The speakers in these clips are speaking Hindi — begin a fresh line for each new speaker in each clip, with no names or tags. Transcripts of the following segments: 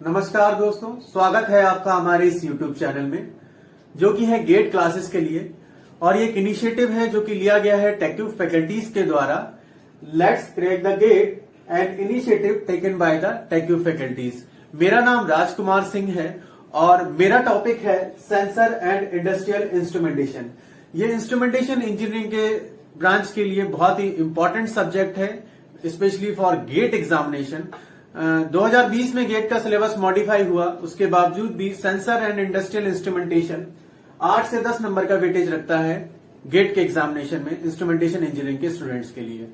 नमस्कार दोस्तों, स्वागत है आपका हमारे इस YouTube चैनल में जो कि है गेट क्लासेस के लिए। और ये एक इनिशिएटिव है जो कि लिया गया है टेक्यू फैकल्टीज के द्वारा। Let's crack the GATE and initiative taken by the टेक्यू फैकल्टीज। मेरा नाम राजकुमार सिंह है और मेरा टॉपिक है सेंसर एंड इंडस्ट्रियल इंस्ट्रूमेंटेशन। ये इंस्ट्रूमेंटेशन इंजीनियरिंग के ब्रांच के लिए बहुत ही इंपॉर्टेंट सब्जेक्ट है, स्पेशली फॉर गेट एग्जामिनेशन। 2020 में गेट का सिलेबस मॉडिफाई हुआ, उसके बावजूद भी सेंसर एंड इंडस्ट्रियल इंस्ट्रूमेंटेशन 8 से 10 नंबर का वेटेज रखता है गेट के एग्जामिनेशन में इंस्ट्रूमेंटेशन इंजीनियरिंग के स्टूडेंट्स के लिए।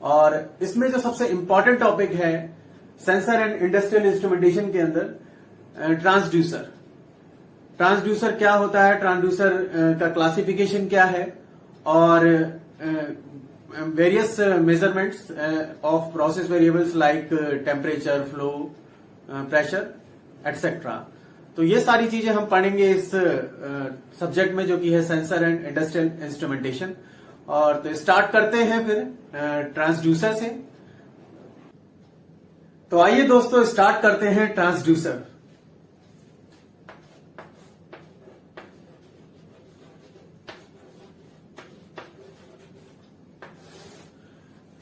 और इसमें जो सबसे इंपॉर्टेंट टॉपिक है सेंसर एंड इंडस्ट्रियल इंस्ट्रूमेंटेशन के अंदर ट्रांसड्यूसर। ट्रांसड्यूसर क्या होता है, ट्रांसड्यूसर का क्लासिफिकेशन क्या है और various measurements of process variables like temperature, flow, pressure, etc. तो ये सारी चीजें हम पढ़ेंगे इस सब्जेक्ट में जो कि है सेंसर एंड इंडस्ट्रियल इंस्ट्रूमेंटेशन। और तो स्टार्ट करते हैं फिर ट्रांसड्यूसर से। तो आइए दोस्तों स्टार्ट करते हैं ट्रांसड्यूसर।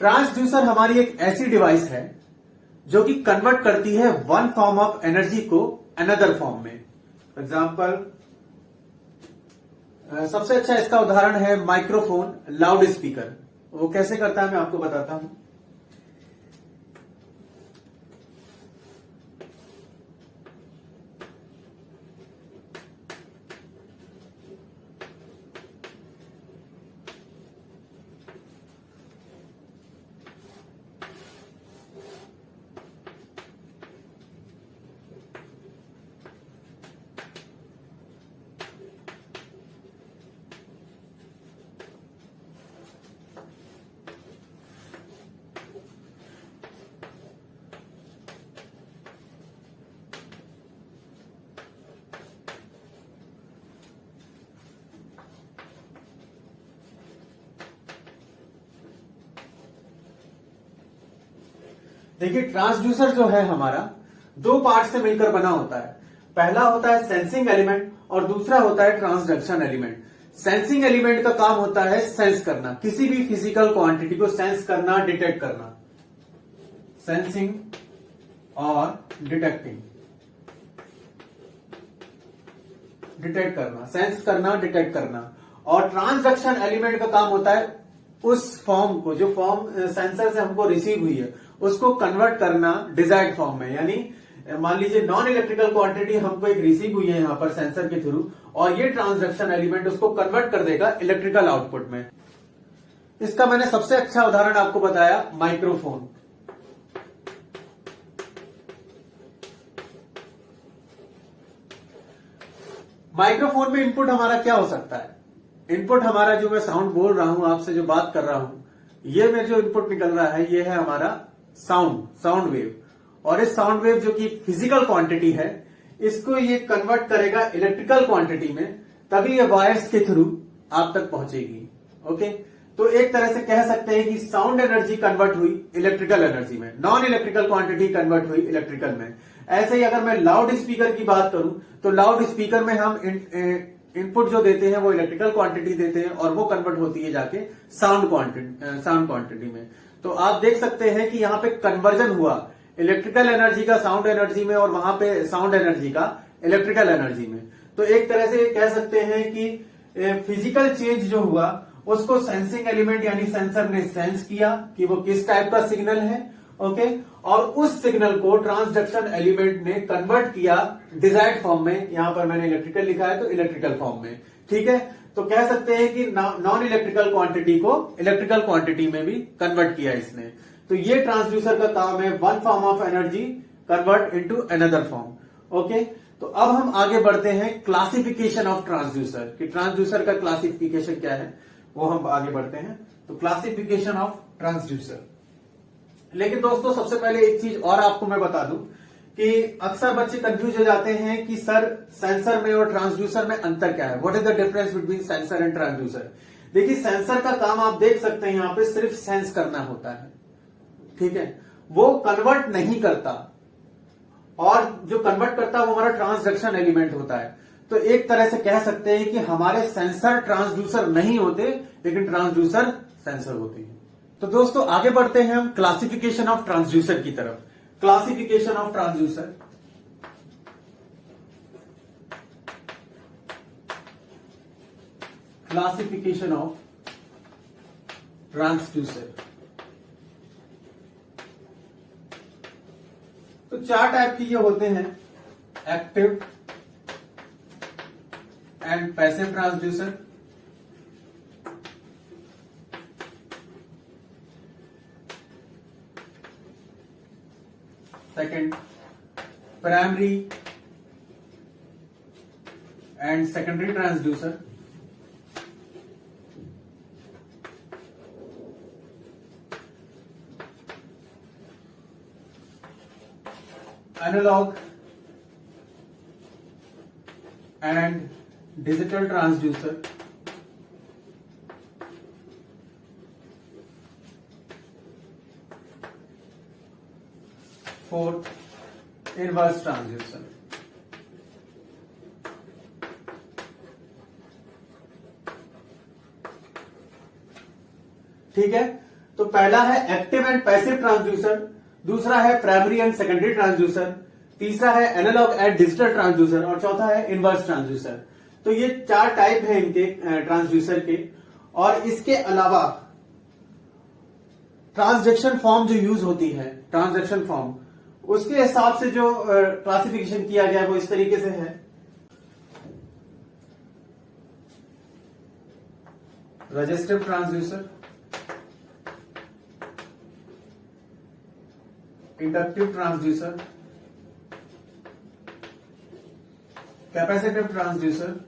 ट्रांसड्यूसर हमारी एक ऐसी डिवाइस है जो कि कन्वर्ट करती है वन फॉर्म ऑफ एनर्जी को अनदर फॉर्म में। फॉर एग्जाम्पल सबसे अच्छा इसका उदाहरण है माइक्रोफोन, लाउड स्पीकर। वो कैसे करता है मैं आपको बताता हूं। देखिए, ट्रांसड्यूसर जो है हमारा दो पार्ट से मिलकर बना होता है। पहला होता है सेंसिंग एलिमेंट और दूसरा होता है ट्रांसडक्शन एलिमेंट। सेंसिंग एलिमेंट का काम होता है सेंस करना, किसी भी फिजिकल क्वांटिटी को सेंस करना, डिटेक्ट करना। सेंसिंग और डिटेक्टिंग, डिटेक्ट करना, सेंस करना, डिटेक्ट करना। और ट्रांसडक्शन एलिमेंट का काम होता है उस फॉर्म को, जो फॉर्म सेंसर से हमको रिसीव हुई है, उसको कन्वर्ट करना डिजायर्ड फॉर्म में। यानी मान लीजिए नॉन इलेक्ट्रिकल क्वांटिटी हमको एक रिसीव हुई है यहां पर सेंसर के थ्रू, और ये ट्रांसडक्शन एलिमेंट उसको कन्वर्ट कर देगा इलेक्ट्रिकल आउटपुट में। इसका मैंने सबसे अच्छा उदाहरण आपको बताया माइक्रोफोन। माइक्रोफोन में इनपुट हमारा क्या हो सकता है? इनपुट हमारा जो मैं साउंड बोल रहा हूं, आपसे जो बात कर रहा हूं, ये में जो इनपुट निकल रहा है ये है हमारा साउंड वेव। और इस साउंड वेव जो कि फिजिकल क्वांटिटी है, इसको ये कन्वर्ट करेगा इलेक्ट्रिकल क्वांटिटी में, तभी ये वायर्स के थ्रू आप तक पहुंचेगी। ओके, तो एक तरह से कह सकते हैं कि साउंड एनर्जी कन्वर्ट हुई इलेक्ट्रिकल एनर्जी में, नॉन इलेक्ट्रिकल क्वांटिटी कन्वर्ट हुई इलेक्ट्रिकल में। ऐसे ही अगर मैं लाउड स्पीकर की बात करूं तो लाउड स्पीकर में हम इनपुट जो देते हैं वो इलेक्ट्रिकल क्वांटिटी देते हैं और वो कन्वर्ट होती है जाके साउंड क्वांटिटी में। तो आप देख सकते हैं कि यहाँ पे कन्वर्जन हुआ इलेक्ट्रिकल एनर्जी का साउंड एनर्जी में और वहां पे साउंड एनर्जी का इलेक्ट्रिकल एनर्जी में। तो एक तरह से कह सकते हैं कि फिजिकल चेंज जो हुआ उसको सेंसिंग एलिमेंट यानी सेंसर ने सेंस किया कि वो किस टाइप का सिग्नल है। ओके, और उस सिग्नल को ट्रांसडक्शन एलिमेंट ने कन्वर्ट किया डिजायर्ड फॉर्म में। यहां पर मैंने इलेक्ट्रिकल लिखा है तो इलेक्ट्रिकल फॉर्म में। ठीक है, तो कह सकते हैं कि नॉन इलेक्ट्रिकल क्वांटिटी को इलेक्ट्रिकल क्वांटिटी में भी कन्वर्ट किया इसने। तो ये ट्रांसड्यूसर का काम है, one form of energy convert into another form. Okay, तो अब हम आगे बढ़ते हैं क्लासिफिकेशन ऑफ ट्रांसड्यूसर, कि ट्रांसड्यूसर का क्लासिफिकेशन क्या है वो हम आगे बढ़ते हैं। तो क्लासिफिकेशन ऑफ ट्रांसड्यूसर। लेकिन दोस्तों सबसे पहले एक चीज और आपको मैं बता दूं कि अक्सर बच्चे कंफ्यूज हो जाते हैं कि सर सेंसर में और ट्रांसड्यूसर में अंतर क्या है, what is the difference between sensor and transducer. देखिए, सेंसर का काम आप देख सकते हैं यहां पे सिर्फ सेंस करना होता है, ठीक है, वो कन्वर्ट नहीं करता। और जो कन्वर्ट करता है वो हमारा ट्रांसडक्शन एलिमेंट होता है। तो एक तरह से कह सकते हैं कि हमारे सेंसर ट्रांसड्यूसर नहीं होते, लेकिन ट्रांसड्यूसर सेंसर होते हैं। तो दोस्तों आगे बढ़ते हैं हम क्लासिफिकेशन ऑफ ट्रांसड्यूसर की तरफ। Classification of transducer, classification of transducer. तो 4 टाइप के ये होते हैं, active and passive transducer, second primary and secondary transducer, analogue and digital transducer, fourth inverse transducer. ठीक है, तो पहला है एक्टिव एंड पैसिव ट्रांसड्यूसर, दूसरा है प्राइमरी एंड सेकेंडरी ट्रांसड्यूसर, तीसरा है एनालॉग एंड डिजिटल ट्रांसड्यूसर और चौथा है इनवर्स ट्रांसड्यूसर। तो ये 4 टाइप है इनके ट्रांसड्यूसर के। और इसके अलावा ट्रांसडक्शन फॉर्म जो यूज होती है, ट्रांसडक्शन फॉर्म, उसके हिसाब से जो क्लासिफिकेशन किया गया है वो इस तरीके से है। Resistive transducer, inductive transducer, capacitive transducer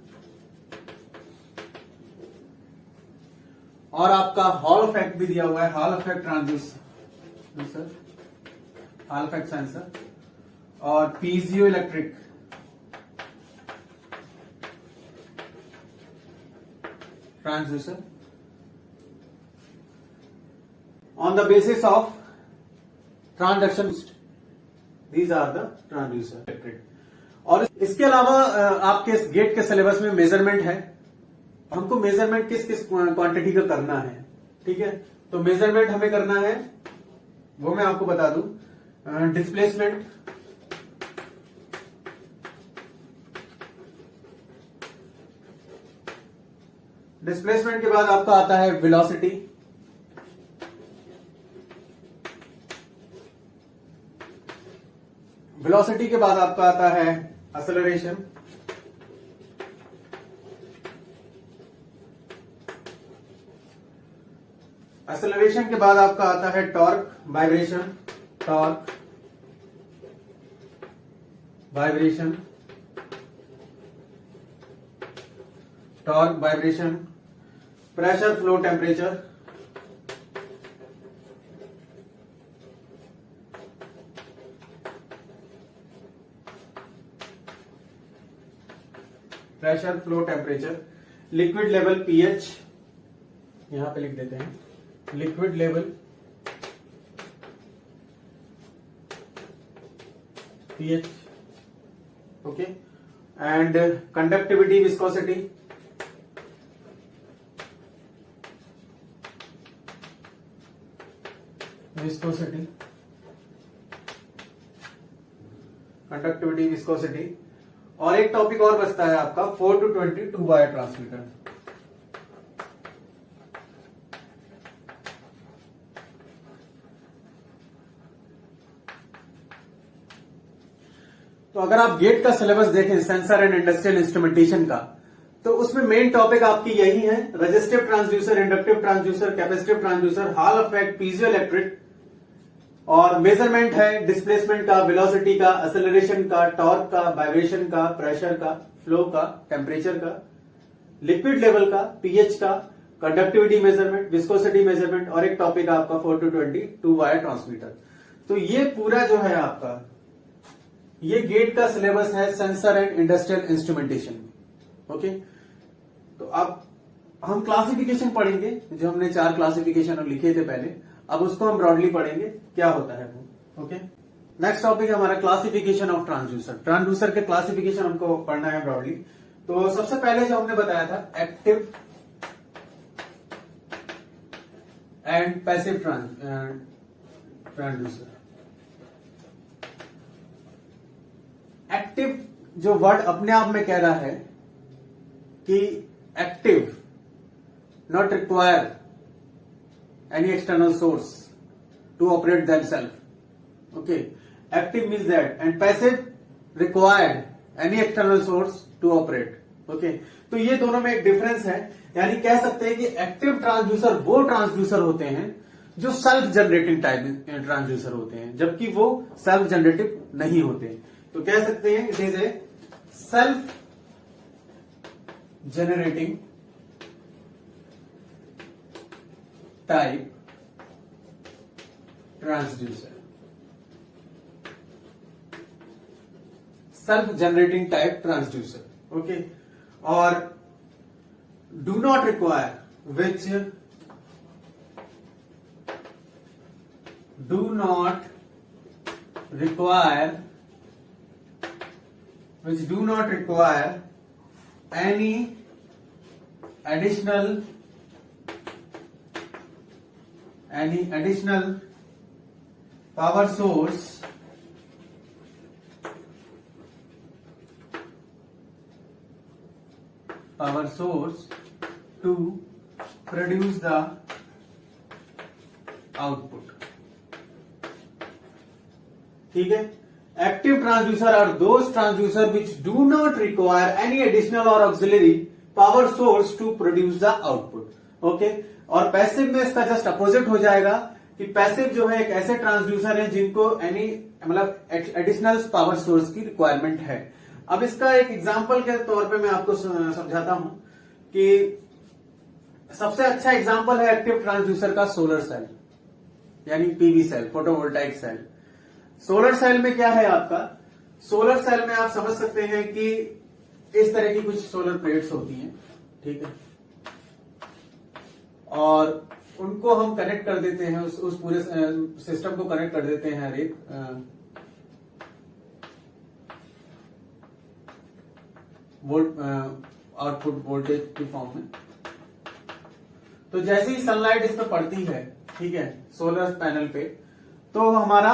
और आपका हॉल इफेक्ट भी दिया हुआ है, Hall effect transducer, Hall effect sensor और piezoelectric transducer on the basis of transduction. These are the transducer. और इसके अलावा आपके गेट के सिलेबस में मेजरमेंट है, हमको मेजरमेंट किस किस क्वांटिटी का करना है। ठीक है, तो मेजरमेंट हमें करना है वो मैं आपको बता दूं। डिस्प्लेसमेंट, डिस्प्लेसमेंट के बाद आपका आता है वेलोसिटी, वेलोसिटी के बाद आपका आता है एक्सेलरेशन, एक्सेलरेशन के बाद आपका आता है torque, vibration, torque, vibration, torque, vibration, pressure, flow, temperature, pressure, flow, temperature, liquid level, pH, यहां पे लिख देते हैं liquid level, pH, okay, and conductivity, viscosity, viscosity, conductivity, viscosity. और एक टॉपिक और बचता है आपका 4 to 20 टू वायर ट्रांसमीटर। तो अगर आप गेट का सिलेबस देखें सेंसर एंड इंडस्ट्रियल इंस्ट्रूमेंटेशन का, तो उसमें मेन टॉपिक आपकी यही है, resistive transducer, inductive transducer, capacitive transducer, Hall effect, piezo electric, और मेजरमेंट है डिस्प्लेसमेंट का, वेलोसिटी का, एक्सेलरेशन का, टॉर्क का, वाइब्रेशन का, प्रेशर का, फ्लो का, टेम्परेचर का, लिक्विड लेवल का, पीएच का, कंडक्टिविटी मेजरमेंट, विस्कोसिटी मेजरमेंट और एक टॉपिक आपका 4 to 20 टू वायर ट्रांसमीटर। तो ये पूरा जो है आपका ये गेट का सिलेबस है सेंसर एंड इंडस्ट्रियल इंस्ट्रूमेंटेशन में। ओके, तो अब हम क्लासिफिकेशन पढ़ेंगे, जो हमने 4 क्लासिफिकेशन लिखे थे पहले, अब उसको हम ब्रॉडली पढ़ेंगे क्या होता है वो। ओके, नेक्स्ट टॉपिक है हमारा क्लासिफिकेशन ऑफ ट्रांसड्यूसर। ट्रांसड्यूसर के क्लासिफिकेशन हमको पढ़ना है ब्रॉडली। तो सबसे पहले जो हमने बताया था active and passive transducer. Active जो वर्ड अपने आप में कह रहा है कि active not require any external source to operate themselves, okay, active means that, and passive required any external source to operate, okay। तो ये दोनों में एक डिफरेंस है, यानी कह सकते हैं कि एक्टिव ट्रांसड्यूसर वो ट्रांसड्यूसर होते हैं जो सेल्फ जनरेटिंग टाइप ट्रांसड्यूसर होते हैं, जबकि वो सेल्फ जनरेटिव नहीं होते। तो कह सकते हैं it is a self generating type transducer, self generating type transducer, okay. और do not require which do not require any additional power source to produce the output, ठीक है। Active transducer are those transducer which do not require any additional और auxiliary power source to produce the output, okay. और पैसिव में इसका जस्ट अपोजिट हो जाएगा कि पैसिव जो है एक ऐसे ट्रांसड्यूसर है जिनको एनी मतलब एडिशनल पावर सोर्स की रिक्वायरमेंट है। अब इसका एक एग्जांपल के तौर पे मैं आपको समझाता हूं कि सबसे अच्छा एग्जांपल है एक्टिव ट्रांसड्यूसर का सोलर सेल, यानी PV cell, photovoltaic cell. Solar cell में क्या है आपका, सोलर सेल में आप समझ सकते हैं कि इस तरह की कुछ सोलर प्लेट्स होती हैं, ठीक है, और उनको हम कनेक्ट कर देते हैं, उस पूरे सिस्टम को कनेक्ट कर देते हैं हर एक आउटपुट वोल्टेज की फॉर्म में। तो जैसे ही सनलाइट इस पर पड़ती है, ठीक है, सोलर पैनल पे, तो हमारा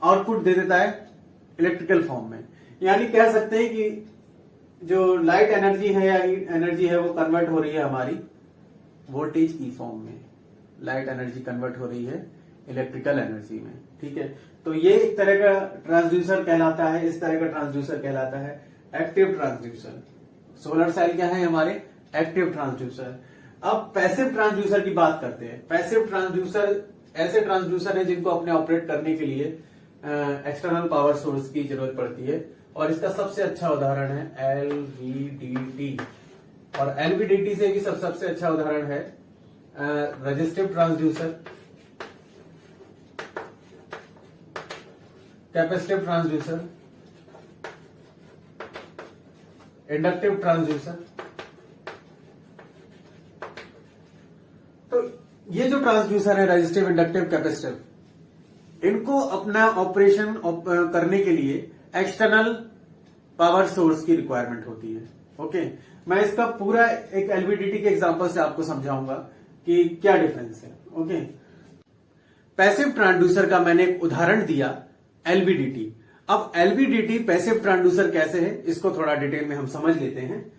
आउटपुट दे देता है इलेक्ट्रिकल फॉर्म में। यानी कह सकते हैं कि जो लाइट एनर्जी है या हीट एनर्जी है वो कन्वर्ट हो रही है हमारी वोल्टेज की फॉर्म में, लाइट एनर्जी कन्वर्ट हो रही है इलेक्ट्रिकल एनर्जी में, ठीक है। तो ये एक तरह का ट्रांसड्यूसर कहलाता है, इस तरह का ट्रांसड्यूसर कहलाता है एक्टिव ट्रांसड्यूसर। सोलर सेल क्या है हमारे एक्टिव ट्रांसड्यूसर। अब पैसिव ट्रांसड्यूसर की बात करते हैं। पैसिव ट्रांसड्यूसर ऐसे ट्रांसड्यूसर है जिनको अपने ऑपरेट करने के लिए एक्सटर्नल पावर सोर्स की जरूरत पड़ती है, और इसका सबसे अच्छा उदाहरण है एलवीडीटी, और एलवीडीटी से भी सबसे अच्छा उदाहरण है resistive transducer, capacitive transducer, inductive transducer. तो ये जो ट्रांसड्यूसर है रेजिस्टिव, इंडक्टिव, कैपेसिटिव, इनको अपना ऑपरेशन करने के लिए एक्सटर्नल पावर सोर्स की रिक्वायरमेंट होती है, ओके। मैं इसका पूरा एक एलवीडीटी के एग्जांपल से आपको समझाऊंगा कि क्या डिफरेंस है, ओके। पैसिव ट्रांसड्यूसर का मैंने एक उदाहरण दिया एलवीडीटी। अब एलवीडीटी पैसिव ट्रांसड्यूसर कैसे है इसको थोड़ा डिटेल में हम समझ लेते हैं।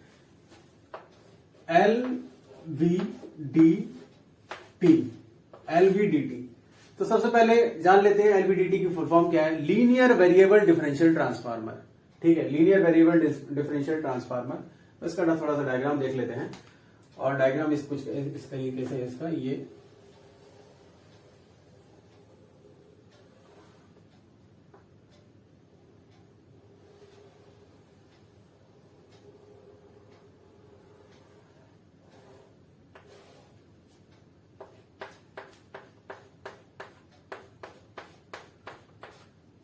एलवीडीटी, तो सबसे पहले जान लेते हैं एलवीडीटी की फुल फॉर्म क्या है। लीनियर वेरिएबल डिफरेंशियल ट्रांसफार्मर, ठीक है, लीनियर वेरिएबल डिफरेंशियल ट्रांसफार्मर। तो इसका थोड़ा सा डायग्राम देख लेते हैं, और डायग्राम इस तरीके से इसका ये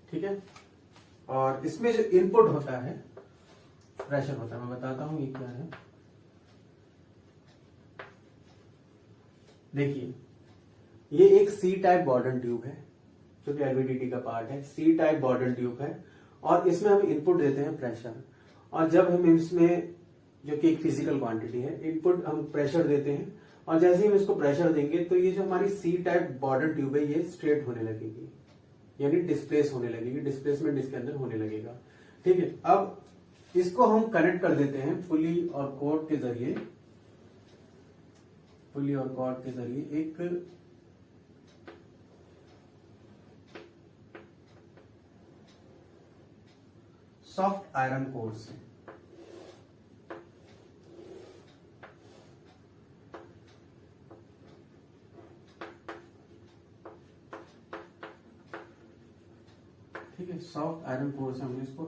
ठीक है। और इसमें जो इनपुट होता है, प्रेशर होता है, मैं बताता हूं ये क्या है। देखिए, ये एक सी टाइप बॉर्डन ट्यूब है, जो कि एलवीडीटी का पार्ट है, सी टाइप बॉर्डर ट्यूब है, और इसमें हम इनपुट देते हैं प्रेशर। और जब हम इसमें, जो कि एक फिजिकल क्वांटिटी है, इनपुट हम प्रेशर देते हैं, और जैसे ही हम इसको प्रेशर देंगे तो ये जो हमारी सी टाइप बॉर्डर ट्यूब है ये स्ट्रेट होने लगेगी, यानी डिस्प्लेस होने लगेगी, डिस्प्लेसमेंट इसके अंदर होने लगेगा। ठीक है, अब इसको हम कनेक्ट कर देते हैं पुली और कॉर्ड के जरिए, पुली और कॉर्ड के जरिए एक सॉफ्ट आयरन कोर से। ठीक है, सॉफ्ट आयरन कोर से हमने इसको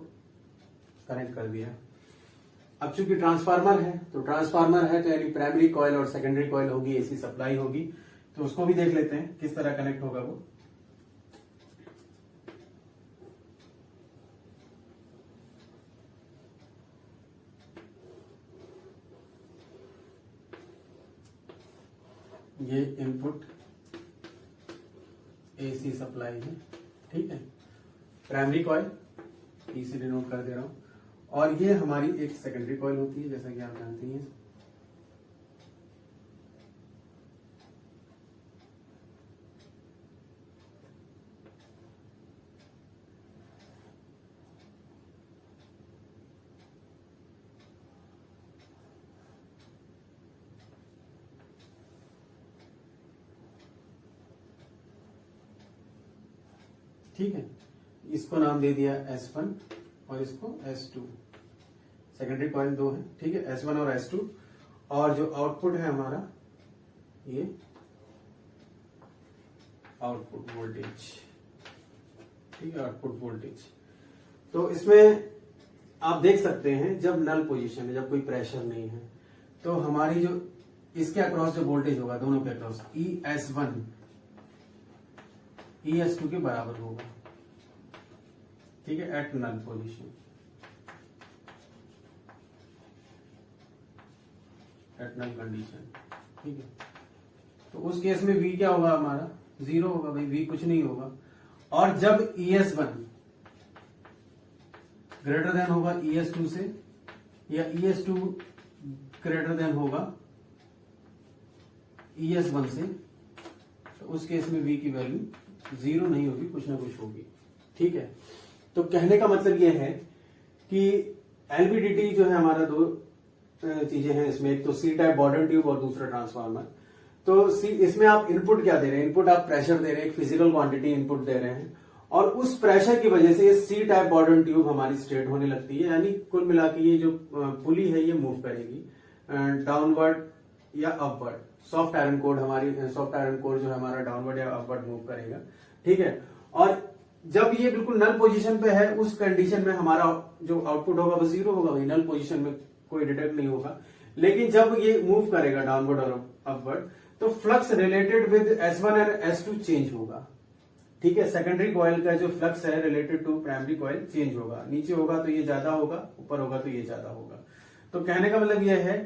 कनेक्ट कर दिया। अब चूंकि ट्रांसफार्मर है, तो ट्रांसफार्मर है तो यानी प्राइमरी कॉइल और सेकेंडरी कॉइल होगी, एसी सप्लाई होगी, तो उसको भी देख लेते हैं किस तरह कनेक्ट होगा वो। ये इनपुट एसी सप्लाई है, ठीक है, प्राइमरी कॉइल इसे डिनोट कर दे रहा हूं, और ये हमारी एक सेकेंडरी कॉइल होती है, जैसा कि आप जानते हैं। ठीक है, इसको नाम दे दिया S1 और इसको S2। सेकेंडरी कॉइल दो है, ठीक है, S1 और S2। और जो आउटपुट है हमारा, ये आउटपुट वोल्टेज, ठीक है, आउटपुट वोल्टेज। तो इसमें आप देख सकते हैं जब नल पोजीशन है, जब कोई प्रेशर नहीं है, तो हमारी जो इसके अक्रॉस जो वोल्टेज होगा, दोनों के अक्रॉस, ES1 ES2 के बराबर होगा, ठीक है, एट नल पोजीशन, एट नल कंडीशन। ठीक है, तो उस केस में V क्या होगा हमारा, 0 होगा भाई, V कुछ नहीं होगा। और जब ES1 ग्रेटर देन होगा ES2 से, या ES2 ग्रेटर देन होगा ES1 से, तो उस केस में V की वैल्यू 0 नहीं होगी, कुछ ना कुछ होगी। ठीक है, तो कहने का मतलब यह है कि एलवीडीटी जो है हमारा, दो चीजें हैं इसमें, एक तो सी टाइप बॉर्डर ट्यूब और दूसरा ट्रांसफार्मर। तो सी, इसमें आप इनपुट क्या दे रहे हैं, इनपुट आप प्रेशर दे रहे हैं, एक फिजिकल क्वांटिटी इनपुट दे रहे हैं, और उस प्रेशर की वजह से ये सी टाइप बॉर्डर ट्यूब हमारी स्ट्रेट होने लगती है, यानी कुल मिला के ये जो पुली है ये मूव करेगी डाउनवर्ड या अपवर्ड। सॉफ्ट आयरन कोर हमारी, सॉफ्ट आयरन कोर जो है हमारा डाउनवर्ड या अपवर्ड मूव करेगा। ठीक है, और जब ये बिल्कुल नल पोजीशन पे है, उस कंडीशन में हमारा जो आउटपुट होगा वो 0 होगा भाई, नल पोजीशन में कोई डिटेक्ट नहीं होगा। लेकिन जब ये मूव करेगा डाउनवर्ड और अपवर्ड, तो flux related with S1 and S2 change होगा। ठीक है, सेकेंडरी कॉइल का जो फ्लक्स है related to primary coil change होगा, नीचे होगा तो ये ज्यादा होगा, ऊपर होगा तो ये ज्यादा होगा। तो कहने का मतलब यह है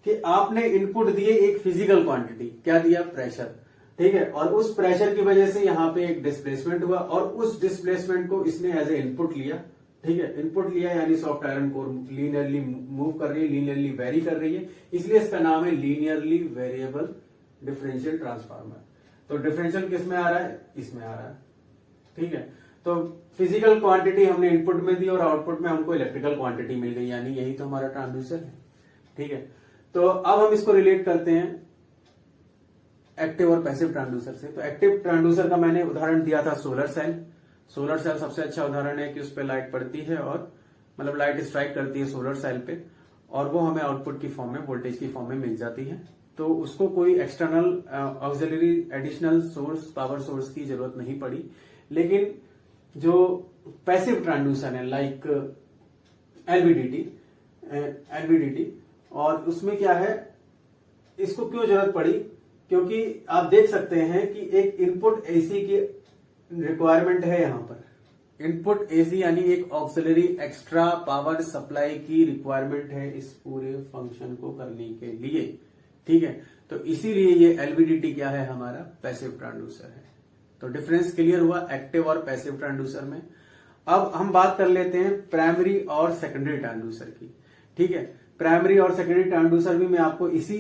कि आपने इनपुट दिए एक फिजिकल क्वांटिटी, क्या दिया, प्रेशर। ठीक है, और उस प्रेशर की वजह से यहाँ पे एक डिस्प्लेसमेंट हुआ, और उस डिस्प्लेसमेंट को इसने एज ए इनपुट लिया। ठीक है, इनपुट लिया यानी soft iron core linearly move कर रही है, लीनियरली वेरी कर रही है, इसलिए इसका नाम है लीनियरली वेरिएबल डिफरेंशियल ट्रांसफार्मर। तो डिफरेंशियल किस में आ रहा है, इसमें आ रहा है। ठीक है, तो फिजिकल क्वांटिटी हमने इनपुट में दी और आउटपुट में हमको इलेक्ट्रिकल क्वांटिटी मिल गई, यानी यही तो हमारा ट्रांसड्यूसर है। ठीक है, तो अब हम इसको रिलेट करते हैं एक्टिव और पैसिव ट्रांसड्यूसर से। तो एक्टिव ट्रांसड्यूसर का मैंने उदाहरण दिया था सोलर सेल। सोलर सेल सबसे अच्छा उदाहरण है कि उस पर लाइट पड़ती है, और मतलब लाइट स्ट्राइक करती है सोलर सेल पे, और वो हमें आउटपुट की फॉर्म में, वोल्टेज की फॉर्म में मिल जाती है। तो उसको कोई external auxiliary additional source, power source की जरूरत नहीं पड़ी। लेकिन जो पैसिव ट्रांसड्यूसर है लाइक एलवीडीटी, और उसमें क्या है, इसको क्यों जरूरत पड़ी, क्योंकि आप देख सकते हैं कि एक इनपुट एसी की रिक्वायरमेंट है यहां पर। इनपुट एसी यानी एक ऑक्सिलरी एक्स्ट्रा पावर सप्लाई की रिक्वायरमेंट है इस पूरे फंक्शन को करने के लिए। ठीक है, तो इसीलिए ये एलवीडीटी क्या है, हमारा पैसिव ट्रांसड्यूसर है। तो डिफरेंस क्लियर हुआ एक्टिव और पैसिव ट्रांसड्यूसर में। अब हम बात कर लेते हैं प्राइमरी और सेकेंडरी ट्रांसड्यूसर की। ठीक है, प्राइमरी और सेकेंडरी ट्रांसड्यूसर भी मैं आपको इसी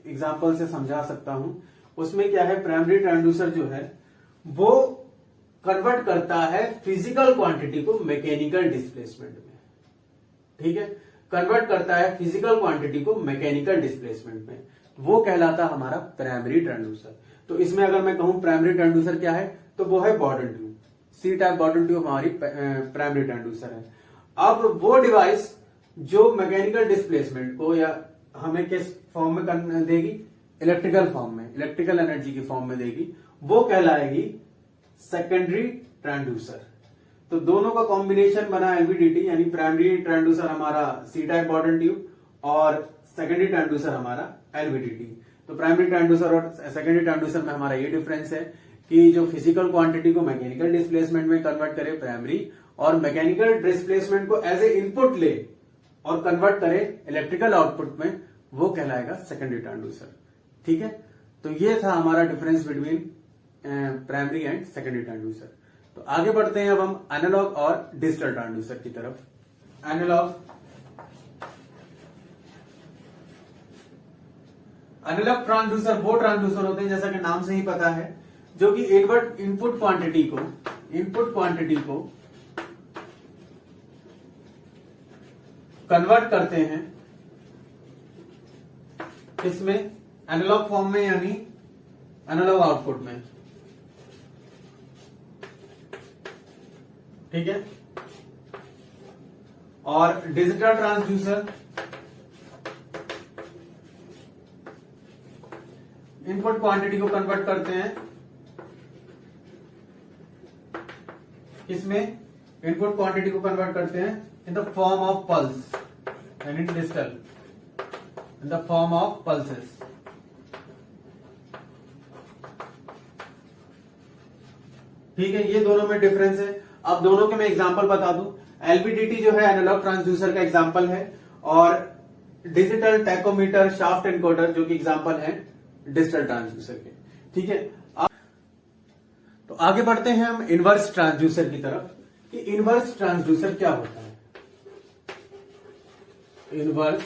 एग्जांपल से समझा सकता हूं। उसमें क्या है, प्राइमरी ट्रांसड्यूसर जो है वो कन्वर्ट करता है फिजिकल क्वांटिटी को मैकेनिकल डिस्प्लेसमेंट में। ठीक है, कन्वर्ट करता है फिजिकल क्वांटिटी को मैकेनिकल डिस्प्लेसमेंट में, वो कहलाता हमारा प्राइमरी ट्रांसड्यूसर। तो इसमें अगर मैं कहूं प्राइमरी ट्रांसड्यूसर क्या है, तो वो है बॉर्डन ट्यूब। सी टाइप बॉर्डन ट्यूब हमारी प्राइमरी ट्रांसड्यूसर है। अब वो डिवाइस जो मैकेनिकल डिस्प्लेसमेंट को या हमें किस फॉर्म में देगी, इलेक्ट्रिकल फॉर्म में, इलेक्ट्रिकल एनर्जी की फॉर्म में देगी, वो कहलाएगी सेकेंडरी ट्रांसड्यूसर। तो दोनों का कॉम्बिनेशन बना एलवीडीटी, यानी प्राइमरी ट्रांसड्यूसर हमारा सी टाइप बॉर्डन ट्यूब और सेकेंडरी ट्रांसड्यूसर हमारा एलवीडीटी। तो प्राइमरी ट्रांसड्यूसर और सेकेंडरी ट्रांसड्यूसर में हमारा ये डिफरेंस है कि जो फिजिकल क्वांटिटी को मैकेनिकल डिस्प्लेसमेंट में कन्वर्ट करे प्राइमरी, और मैकेनिकल डिस्प्लेसमेंट को एज ए इनपुट ले और कन्वर्ट करे इलेक्ट्रिकल आउटपुट में, वो कहलाएगा सेकेंडरी ट्रांसड्यूसर। ठीक है, तो ये था हमारा difference between primary and secondary transducer. तो आगे बढ़ते हैं अब हम एनालॉग और डिजिटल ट्रांसड्यूसर की तरफ। एनालॉग ट्रांसड्यूसर वो ट्रांसड्यूसर होते हैं, जैसा कि नाम से ही पता है, जो कि इनपुट क्वांटिटी को कन्वर्ट करते हैं इसमें एनालॉग फॉर्म में, यानी एनालॉग आउटपुट में। ठीक है, और डिजिटल ट्रांसड्यूसर इनपुट क्वांटिटी को कन्वर्ट करते हैं इसमें, इनपुट क्वांटिटी को कन्वर्ट करते हैं in the form of pulse, यानी digital in the form of pulses. ठीक है, ये दोनों में डिफरेंस है। अब दोनों के मैं एग्जांपल बता दूं। एलवीडीटी जो है एनालॉग ट्रांसड्यूसर का एग्जांपल है, और डिजिटल टैकोमीटर शाफ्ट एनकोडर जो कि एग्जांपल है डिजिटल ट्रांसड्यूसर के। ठीक है, तो आगे बढ़ते हैं हम इनवर्स ट्रांसड्यूसर की तरफ कि इनवर्स ट्रांसड्यूसर क्या होता है। इनवर्स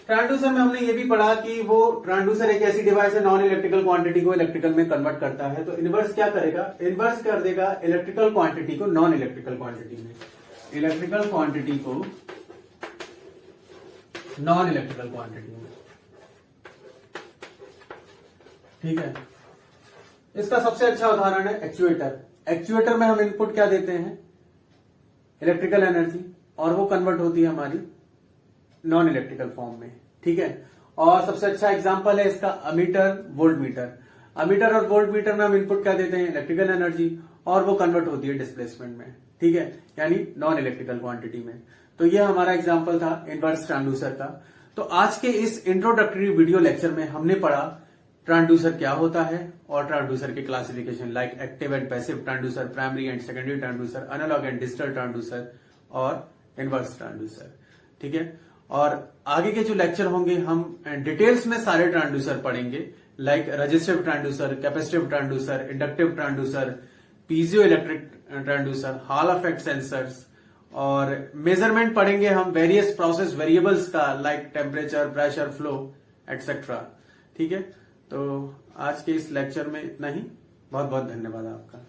ट्रांसड्यूसर में हमने ये भी पढ़ा कि वो ट्रांसड्यूसर एक ऐसी डिवाइस है नॉन इलेक्ट्रिकल क्वांटिटी को इलेक्ट्रिकल में कन्वर्ट करता है। तो इनवर्स क्या करेगा, इनवर्स कर देगा इलेक्ट्रिकल क्वांटिटी को नॉन इलेक्ट्रिकल क्वांटिटी में, इलेक्ट्रिकल क्वांटिटी को नॉन इलेक्ट्रिकल क्वांटिटी में। ठीक है, इसका सबसे अच्छा उदाहरण है एक्चुएटर। एक्चुएटर में हम इनपुट क्या देते हैं, इलेक्ट्रिकल एनर्जी, और वो कन्वर्ट होती है हमारी नॉन इलेक्ट्रिकल फॉर्म में। ठीक है, और सबसे अच्छा एग्जांपल है इसका अमीटर, वोल्ट मीटर। अमीटर और वोल्ट मीटर में हम इनपुट क्या देते हैं, इलेक्ट्रिकल एनर्जी, और वो कन्वर्ट होती है डिस्प्लेसमेंट में। ठीक है, यानी नॉन इलेक्ट्रिकल क्वांटिटी में। तो ये हमारा एग्जांपल था इनवर्स ट्रांसड्यूसर का। तो आज के इस इंट्रोडक्टरी वीडियो लेक्चर में हमने पढ़ा ट्रांसड्यूसर क्या होता है और ट्रांसड्यूसर के classification like active and passive transducer, primary and secondary transducer, analogue and digital transducer और इनवर्स ट्रांसड्यूसर। ठीक है, और आगे के जो लेक्चर होंगे हम डिटेल्स में सारे ट्रांसड्यूसर पढ़ेंगे, like resistive transducer, capacitive transducer, inductive transducer, piezo electric transducer, Hall effect sensors, और मेजरमेंट पढ़ेंगे हम वेरियस प्रोसेस वेरिएबल्स का, like temperature, pressure, flow etcetera. ठीक है, तो आज के इस लेक्चर में इतना ही। बहुत बहुत धन्यवाद आपका।